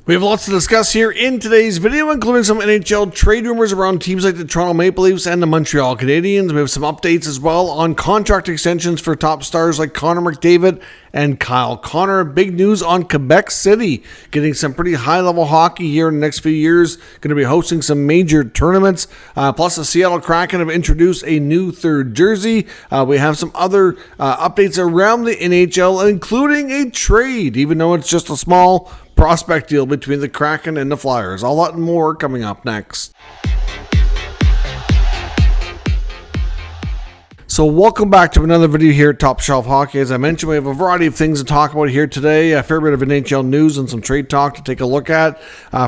We have lots to discuss here in today's video, including some NHL trade rumors around teams like the Toronto Maple Leafs and the Montreal Canadiens. We have some updates as well on contract extensions for top stars like Connor McDavid and Kyle Connor. Big news on Quebec City, getting some pretty high-level hockey here in the next few years. Going to be hosting some major tournaments. Plus, the Seattle Kraken have introduced a new third jersey. We have some other updates around the NHL, including a trade, even though it's just a small prospect deal between the Kraken and the Flyers. A lot more coming up next. So welcome back to another video here at Top Shelf Hockey. As I mentioned, we have a variety of things to talk about here today. A fair bit of NHL news and some trade talk to take a look at.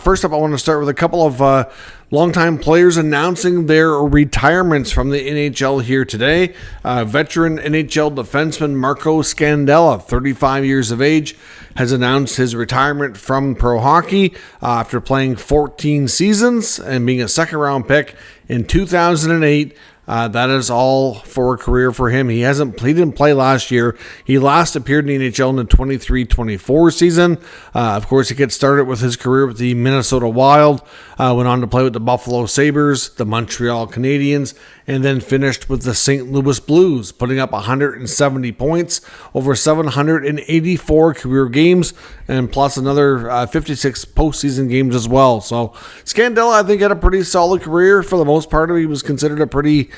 First up, I want to start with a couple of longtime players announcing their retirements from the NHL here today. Veteran NHL defenseman Marco Scandella, 35 years of age, has announced his retirement from pro hockey after playing 14 seasons and being a second-round pick in 2008. That is all for a career for him. He didn't play last year. He last appeared in the NHL in the 23-24 season. Of course, he gets started with his career with the Minnesota Wild, went on to play with the Buffalo Sabres, the Montreal Canadiens, and then finished with the St. Louis Blues, putting up 170 points over 784 career games, and plus another 56 postseason games as well. So Scandella, I think, had a pretty solid career. For the most part, he was considered a pretty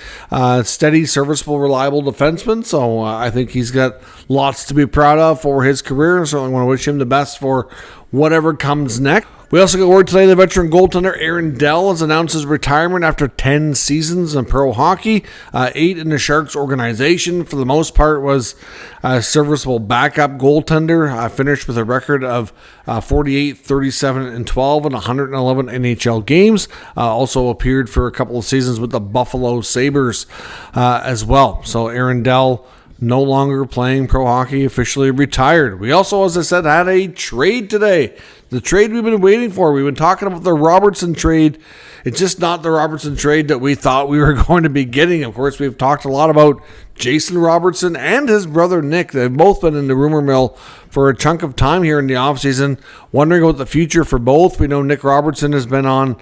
steady, serviceable, reliable defenseman. So I think he's got lots to be proud of for his career. So I want to wish him the best for whatever comes next. We also got word today the veteran goaltender Dell has announced his retirement after 10 seasons in pro hockey, 8 in the Sharks organization. For the most part, was a serviceable backup goaltender. Finished with a record of 48, 37, and 12 in 111 NHL games. Also appeared for a couple of seasons with the Buffalo Sabres as well. So Dell, no longer playing pro hockey, officially retired. We also, as I said, had a trade today. The trade we've been waiting for. We've been talking about the Robertson trade. It's just not the Robertson trade that we thought we were going to be getting. Of course, we've talked a lot about Jason Robertson and his brother Nick. They've both been in the rumor mill for a chunk of time here in the offseason, wondering about the future for both. We know Nick Robertson has been on,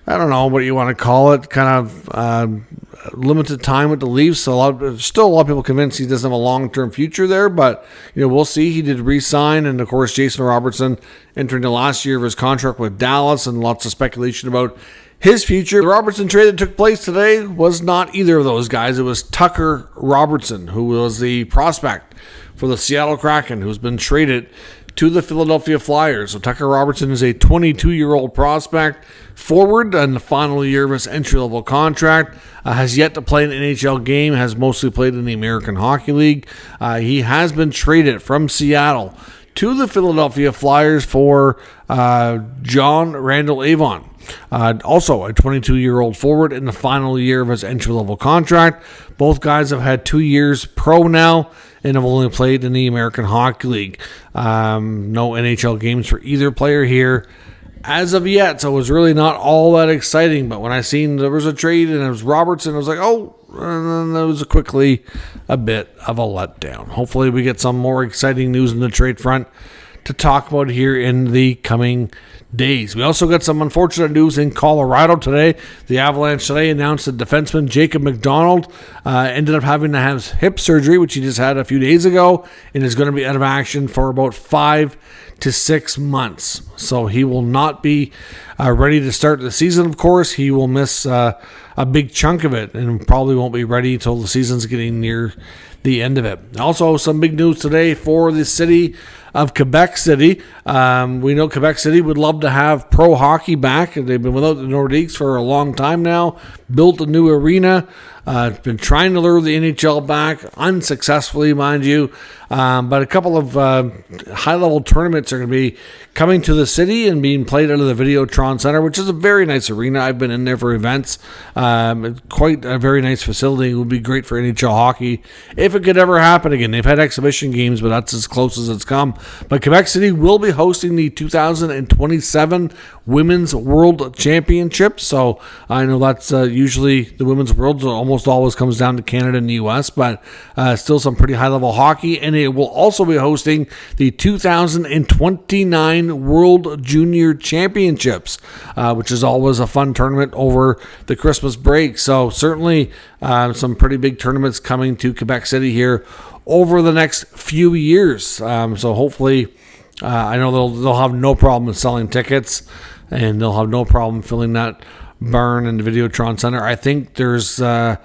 I don't know what you want to call it, kind of limited time with the Leafs. So still a lot of people convinced he doesn't have a long-term future there, but we'll see. He did re-sign, and of course Jason Robertson entering the last year of his contract with Dallas, and lots of speculation about his future. The Robertson trade that took place today was not either of those guys. It was Tucker Robertson, who was the prospect for the Seattle Kraken, who's been traded to the Philadelphia Flyers. So Tucker Robertson is a 22-year-old prospect, forward in the final year of his entry-level contract, has yet to play an NHL game, has mostly played in the American Hockey League. He has been traded from Seattle to the Philadelphia Flyers for John Randall Avon. Also a 22-year-old forward in the final year of his entry-level contract. Both guys have had 2 years pro now and have only played in the American Hockey League. No NHL games for either player here as of yet, so it was really not all that exciting. But when I seen there was a trade and it was Robertson, I was like, oh, and then it was quickly a bit of a letdown. Hopefully we get some more exciting news in the trade front to talk about here in the coming days. We also got some unfortunate news in Colorado today. The Avalanche today announced that defenseman Jacob MacDonald ended up having to have hip surgery, which he just had a few days ago, and is going to be out of action for about 5 to 6 months. So he will not be ready to start the season, of course. He will miss a big chunk of it and probably won't be ready until the season's getting near the end of it. Also, some big news today for the city of Quebec City. We know Quebec City would love to have pro hockey back. They've been without the Nordiques for a long time now. Built a new arena. Been trying to lure the NHL back, unsuccessfully, mind you. But a couple of high-level tournaments are going to be coming to the city and being played out of the Videotron Center, which is a very nice arena. I've been in there for events. Quite a very nice facility. It would be great for NHL hockey if it could ever happen again. They've had exhibition games, but that's as close as it's come. But Quebec City will be hosting the 2027 Women's World Championships. So I know that's usually the Women's World almost always comes down to Canada and the U.S., but still some pretty high-level hockey. And it will also be hosting the 2029 World Junior Championships, which is always a fun tournament over the Christmas break. So certainly some pretty big tournaments coming to Quebec City here over the next few years. So hopefully, I know they'll have no problem with selling tickets, and they'll have no problem filling that barn in the Videotron Center. I think there's a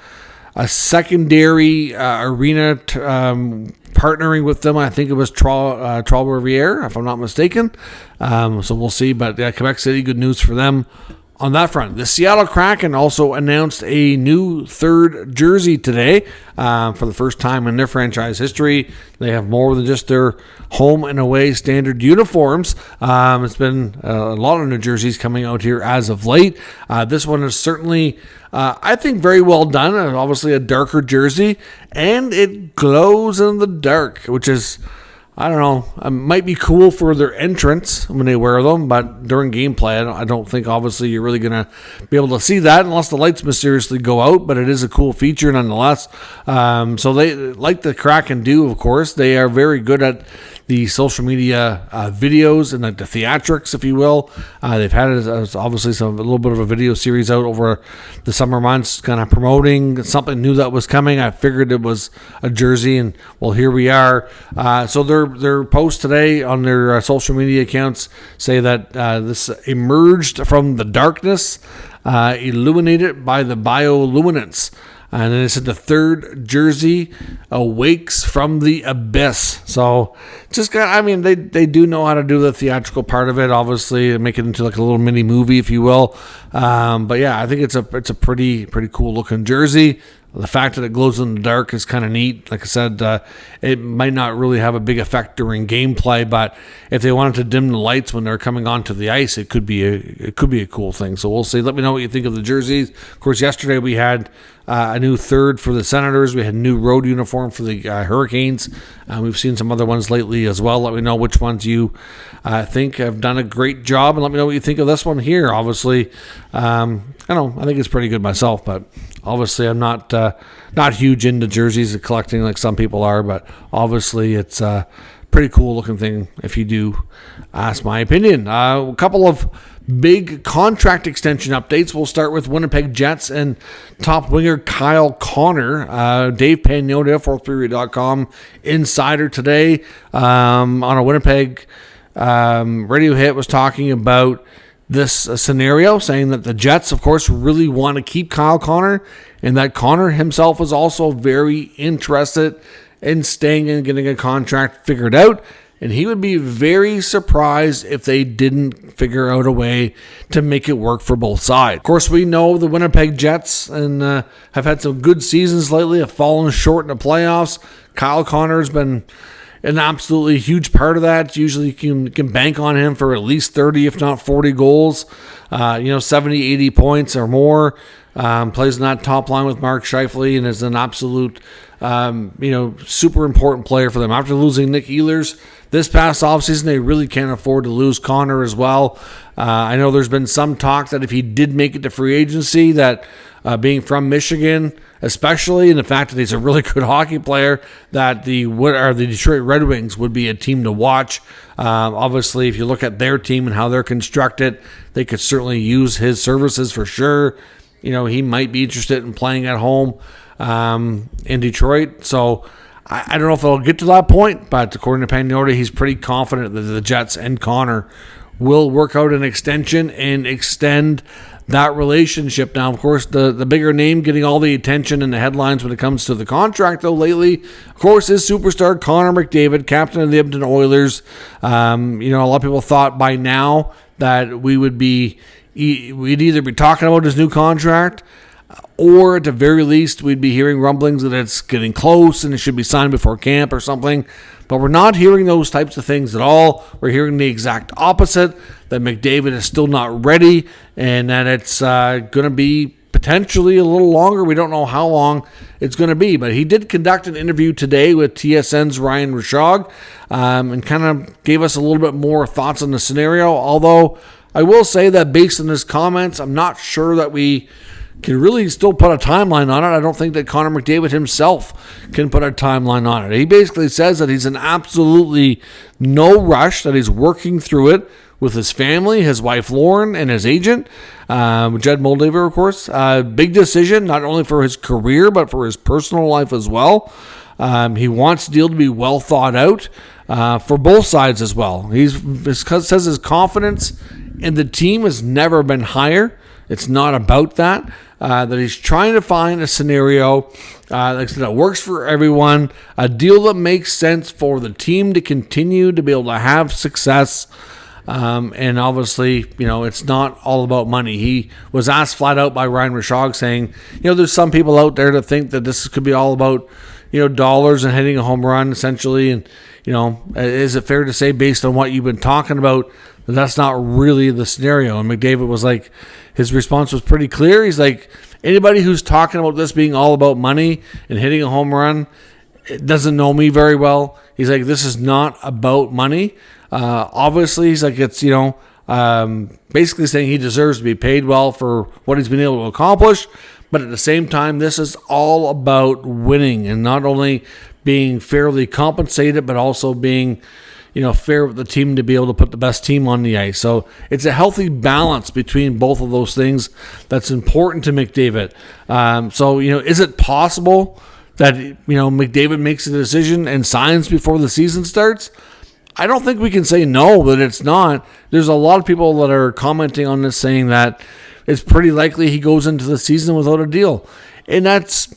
secondary arena partnering with them. I think it was Trois-Rivières, if I'm not mistaken. So we'll see. But Quebec City, good news for them on that front. The Seattle Kraken also announced a new third jersey today for the first time in their franchise history. They have more than just their home and away standard uniforms. It's been a lot of new jerseys coming out here as of late. This one is certainly, I think, very well done. Obviously a darker jersey, and it glows in the dark, which is, I don't know, it might be cool for their entrance when they wear them, but during gameplay, I don't think obviously you're really going to be able to see that unless the lights mysteriously go out, but it is a cool feature nonetheless. So they, like the Kraken do, of course, they are very good at the social media videos and the theatrics, if you will. They've had obviously a little bit of a video series out over the summer months, kind of promoting something new that was coming. I figured it was a jersey, and well, here we are. So their posts today on their social media accounts say that this emerged from the darkness, illuminated by the bioluminescence. And then it said the third jersey awakes from the abyss. So just they do know how to do the theatrical part of it, obviously, and make it into like a little mini movie, if you will. But yeah, I think it's a pretty cool looking jersey. The fact that it glows in the dark is kind of neat. Like I said, it might not really have a big effect during gameplay, but if they wanted to dim the lights when they're coming onto the ice, it could be a cool thing. So we'll see. Let me know what you think of the jerseys. Of course, yesterday we had a new third for the Senators. We had a new road uniform for the Hurricanes. We've seen some other ones lately as well. Let me know which ones you think have done a great job, and let me know what you think of this one here. Obviously, I think it's pretty good myself, but obviously I'm not huge into jerseys and collecting like some people are, but obviously it's a pretty cool looking thing if you do ask my opinion. A couple of big contract extension updates. We'll start with Winnipeg Jets and top winger Kyle Connor. Dave Pagnotta, fourthperiod.com insider today on a Winnipeg radio hit was talking about this scenario, saying that the Jets, of course, really want to keep Kyle Connor, and that Connor himself is also very interested in staying and getting a contract figured out, and he would be very surprised if they didn't figure out a way to make it work for both sides. Of course, we know the Winnipeg Jets and have had some good seasons lately, have fallen short in the playoffs. Kyle Connor's been an absolutely huge part of that. Usually you can bank on him for at least 30, if not 40 goals, 70, 80 points or more. Plays in that top line with Mark Scheifele and is an absolute, super important player for them. After losing Nick Ehlers this past offseason, they really can't afford to lose Connor as well. I know there's been some talk that if he did make it to free agency, that being from Michigan, especially, and the fact that he's a really good hockey player, that the Detroit Red Wings would be a team to watch. Obviously, if you look at their team and how they're constructed, they could certainly use his services for sure. He might be interested in playing at home in Detroit. So I don't know if it'll get to that point, but according to Pagnotta, he's pretty confident that the Jets and Connor will work out an extension and extend that relationship. Now, of course, the bigger name getting all the attention and the headlines when it comes to the contract, though, lately, of course, is superstar Connor McDavid, captain of the Edmonton Oilers. A lot of people thought by now that we'd either be talking about his new contract, or at the very least, we'd be hearing rumblings that it's getting close and it should be signed before camp or something. But we're not hearing those types of things at all. We're hearing the exact opposite, that McDavid is still not ready and that it's going to be potentially a little longer. We don't know how long it's going to be, but he did conduct an interview today with TSN's Ryan Rishaug and kind of gave us a little bit more thoughts on the scenario, although I will say that based on his comments, I'm not sure that we can really still put a timeline on it. I don't think that Connor McDavid himself can put a timeline on it. He basically says that he's in absolutely no rush, that he's working through it with his family, his wife Lauren, and his agent, Jed Moldaver, of course. Big decision, not only for his career, but for his personal life as well. He wants the deal to be well thought out for both sides as well. He says his confidence in the team has never been higher. It's not about that. That he's trying to find a scenario that works for everyone, a deal that makes sense for the team to continue to be able to have success. And obviously, it's not all about money. He was asked flat out by Ryan Rishaug saying, there's some people out there that think that this could be all about, dollars and hitting a home run essentially. And, is it fair to say based on what you've been talking about, that that's not really the scenario? And McDavid was like, his response was pretty clear. He's like, anybody who's talking about this being all about money and hitting a home run doesn't know me very well. He's like, this is not about money. Obviously, he's like, it's, basically saying he deserves to be paid well for what he's been able to accomplish. But at the same time, this is all about winning and not only being fairly compensated, but also being, fair with the team to be able to put the best team on the ice. So it's a healthy balance between both of those things that's important to McDavid. Is it possible that, McDavid makes a decision and signs before the season starts? I don't think we can say no, that it's not. There's a lot of people that are commenting on this saying that it's pretty likely he goes into the season without a deal. And that's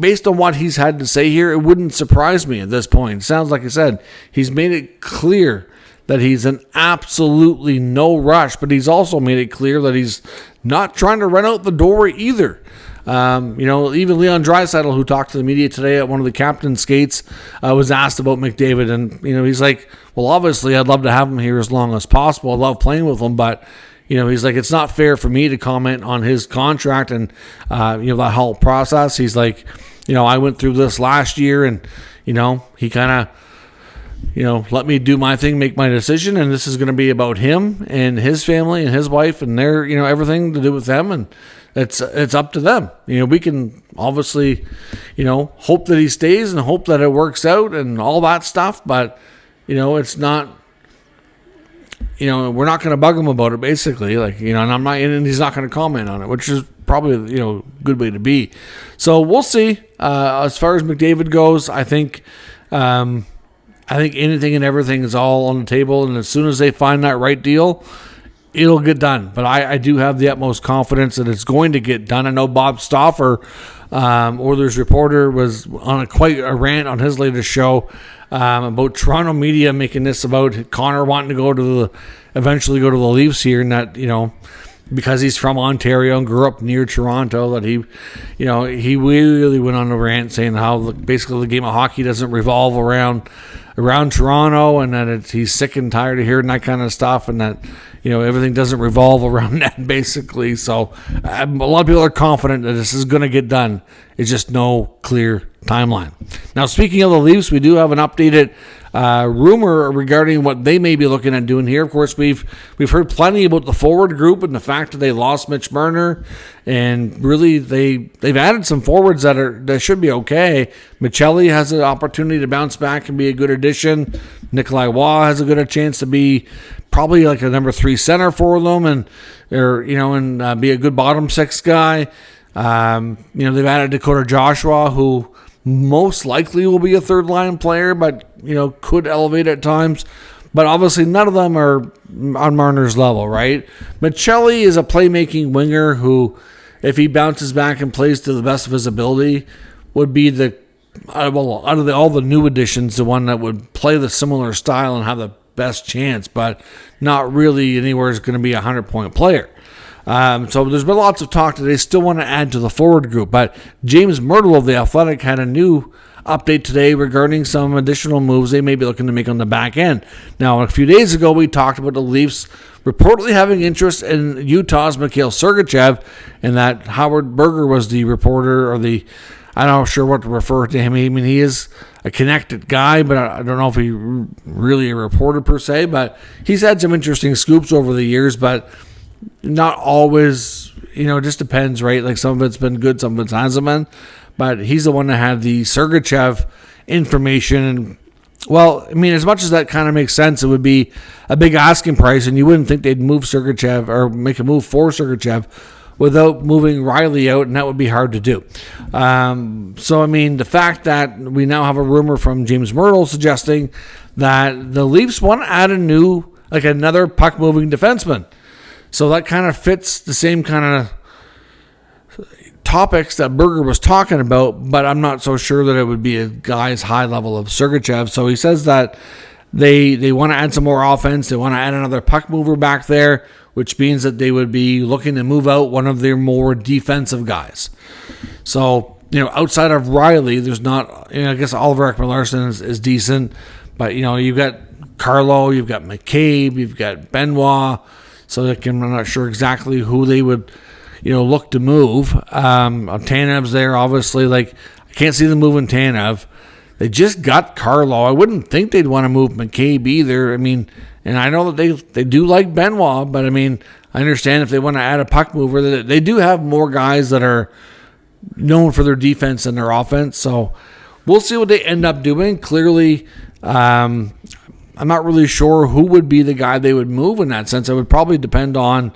based on what he's had to say here. It wouldn't surprise me at this point. It sounds like I said, he's made it clear that he's in absolutely no rush, but he's also made it clear that he's not trying to run out the door either. Even Leon Draisaitl, who talked to the media today at one of the captain's skates, was asked about McDavid, and he's like, well, obviously I'd love to have him here as long as possible. I love playing with him, but he's like, it's not fair for me to comment on his contract and the whole process. He's like, I went through this last year, and he kind of let me do my thing, make my decision, and this is going to be about him and his family and his wife and their everything to do with them, and it's up to them. We can obviously hope that he stays and hope that it works out and all that stuff, but it's not, we're not going to bug him about it, basically, and I'm not, and he's not going to comment on it, which is probably a good way to be. So we'll see. As far as McDavid goes, I think anything and everything is all on the table, and as soon as they find that right deal, it'll get done. But I do have the utmost confidence that it's going to get done. I know Bob Stauffer, Oilers reporter, was on quite a rant on his latest show about Toronto media making this about Connor wanting to eventually go to the Leafs here, and that, because he's from Ontario and grew up near Toronto, that he really went on a rant saying how basically the game of hockey doesn't revolve around Toronto, and that he's sick and tired of hearing that kind of stuff, and that everything doesn't revolve around that, basically. So a lot of people are confident that this is going to get done. It's just no clear timeline. Now, speaking of the Leafs, we do have an updated rumor regarding what they may be looking at doing here. Of course, we've heard plenty about the forward group and the fact that they lost Mitch Marner, and really they've added some forwards that should be okay. Michelli has an opportunity to bounce back and be a good addition. Nikolai Waugh has a good chance to be probably like a number 3 center for them, and be a good bottom 6 guy. They've added Dakota Joshua, who most likely will be a third line player, but could elevate at times. But obviously none of them are on Marner's level, right? Michelli is a playmaking winger who, if he bounces back and plays to the best of his ability, would be out of all the new additions, the one that would play the similar style and have the best chance, but not really anywhere is going to be a 100-point player. So there's been lots of talk that they still want to add to the forward group, but James Myrtle of The Athletic had a new update today regarding some additional moves they may be looking to make on the back end. Now, a few days ago, we talked about the Leafs reportedly having interest in Utah's Mikhail Sergachev, and that Howard Berger was the reporter, or I'm not sure what to refer to him. I mean, he is a connected guy, but I don't know if he's really a reporter per se, but he's had some interesting scoops over the years, but not always, it just depends, right? Like some of it's been good, some of it hasn't been. But he's the one that had the Sergachev information. And, well, I mean, as much as that kind of makes sense, it would be a big asking price, and you wouldn't think they'd move Sergachev or make a move for Sergachev without moving Riley out, and that would be hard to do. So, I mean, the fact that we now have a rumor from James Muriel suggesting that the Leafs want to add another puck-moving defenseman. So that kind of fits the same kind of topics that Berger was talking about, but I'm not so sure that it would be a guy's high level of Sergachev. So he says that they want to add some more offense. They want to add another puck mover back there, which means that they would be looking to move out one of their more defensive guys. So, outside of Riley, there's not, I guess Oliver Ekman-Larsson is decent, but, you've got Carlo, you've got McCabe, you've got Benoit, so I'm not sure exactly who they would look to move. Tanev's there, obviously. I can't see them moving Tanev. They just got Carlo. I wouldn't think they'd want to move McCabe either. I mean, and I know that they do like Benoit, but I mean, I understand if they want to add a puck mover, that they do have more guys that are known for their defense and their offense. So we'll see what they end up doing. Clearly, I'm not really sure who would be the guy they would move in that sense. It would probably depend on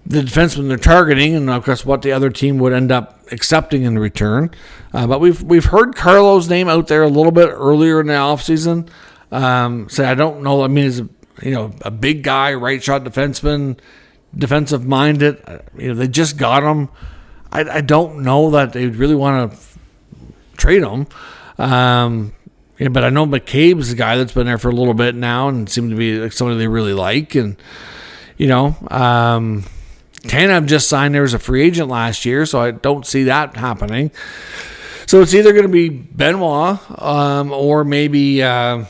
the defenseman they're targeting, and of course what the other team would end up accepting in return. But we've heard Carlo's name out there a little bit earlier in the offseason. So I don't know. I mean, he's a big guy, right shot defenseman, defensive minded. They just got him. I don't know that they really want to trade him. But I know McCabe's the guy that's been there for a little bit now and seemed to be somebody they really like. And Tanev just signed there as a free agent last year, so I don't see that happening. So it's either going to be Benoit or maybe or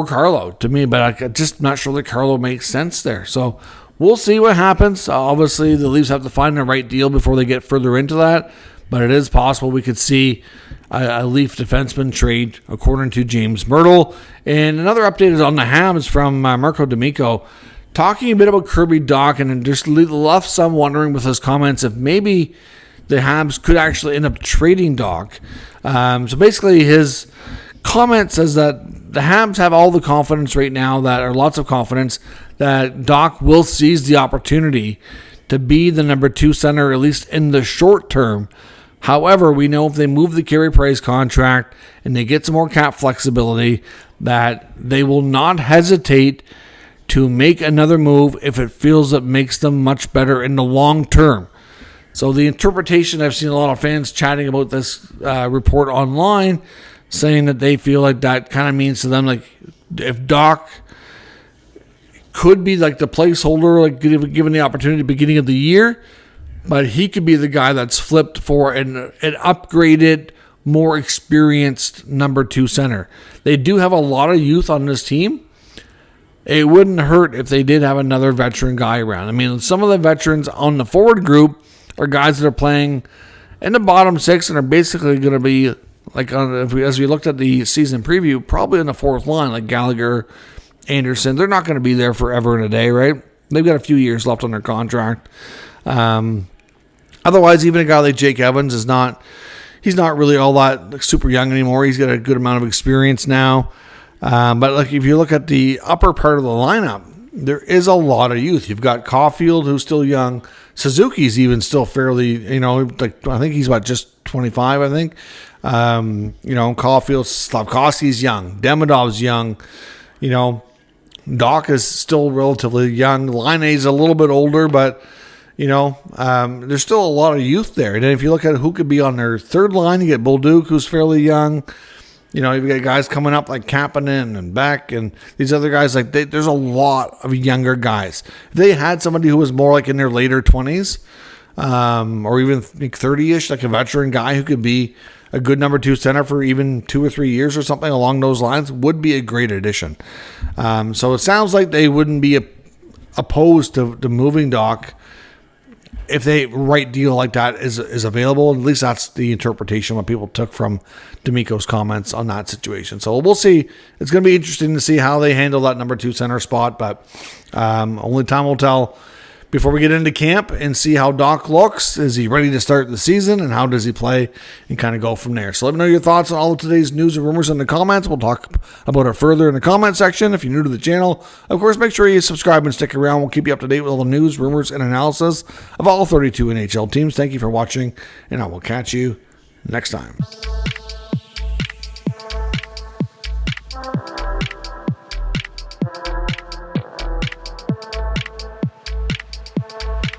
Carlo to me, but I'm just not sure that Carlo makes sense there. So we'll see what happens. Obviously, the Leafs have to find the right deal before they get further into that, but it is possible we could see a Leaf defenseman trade, according to James Myrtle. And another update is on the Habs from Marco D'Amico, talking a bit about Kirby Dach, and just left some wondering with his comments if maybe the Habs could actually end up trading Dach. So basically his comment says that the Habs have all the confidence right now, lots of confidence, that Dach will seize the opportunity to be the number 2 center, at least in the short term. However, we know if they move the Carey Price contract and they get some more cap flexibility, that they will not hesitate to make another move if it feels that makes them much better in the long term. So the interpretation, I've seen a lot of fans chatting about this report online, saying that they feel like that kind of means to them, like if Dach could be like the placeholder, like given the opportunity at the beginning of the year, but he could be the guy that's flipped for an upgraded, more experienced number 2 center. They do have a lot of youth on this team. It wouldn't hurt if they did have another veteran guy around. I mean, some of the veterans on the forward group are guys that are playing in the bottom 6 and are basically going to be, like, as we looked at the season preview, probably in the 4th line, like Gallagher, Anderson. They're not going to be there forever and a day, right? They've got a few years left on their contract. Otherwise, even a guy like Jake Evans he's not really all that super young anymore. He's got a good amount of experience now. But like if you look at the upper part of the lineup, there is a lot of youth. You've got Caulfield, who's still young. Suzuki's even still fairly, I think he's about just 25, I think. Caulfield, Slavkovsky's young. Demidov's young. Dach is still relatively young. Laine's a little bit older, but, there's still a lot of youth there. And then if you look at who could be on their third line, you get Bolduc, who's fairly young. You've got guys coming up like Kapanen and Beck and these other guys. There's a lot of younger guys. If they had somebody who was more like in their later 20s or even 30-ish, like a veteran guy who could be a good number 2 center for even 2 or 3 years or something along those lines would be a great addition. So it sounds like they wouldn't be opposed to moving Doc if the right deal like that is available. At least that's the interpretation what people took from D'Amico's comments on that situation. So we'll see. It's going to be interesting to see how they handle that number 2 center spot, but only time will tell before we get into camp and see how Doc looks. Is he ready to start the season, and how does he play, and kind of go from there. So let me know your thoughts on all of today's news and rumors in the comments. We'll talk about it further in the comment section. If you're new to the channel, of course, make sure you subscribe and stick around. We'll keep you up to date with all the news, rumors, and analysis of all 32 NHL teams. Thank you for watching, and I will catch you next time.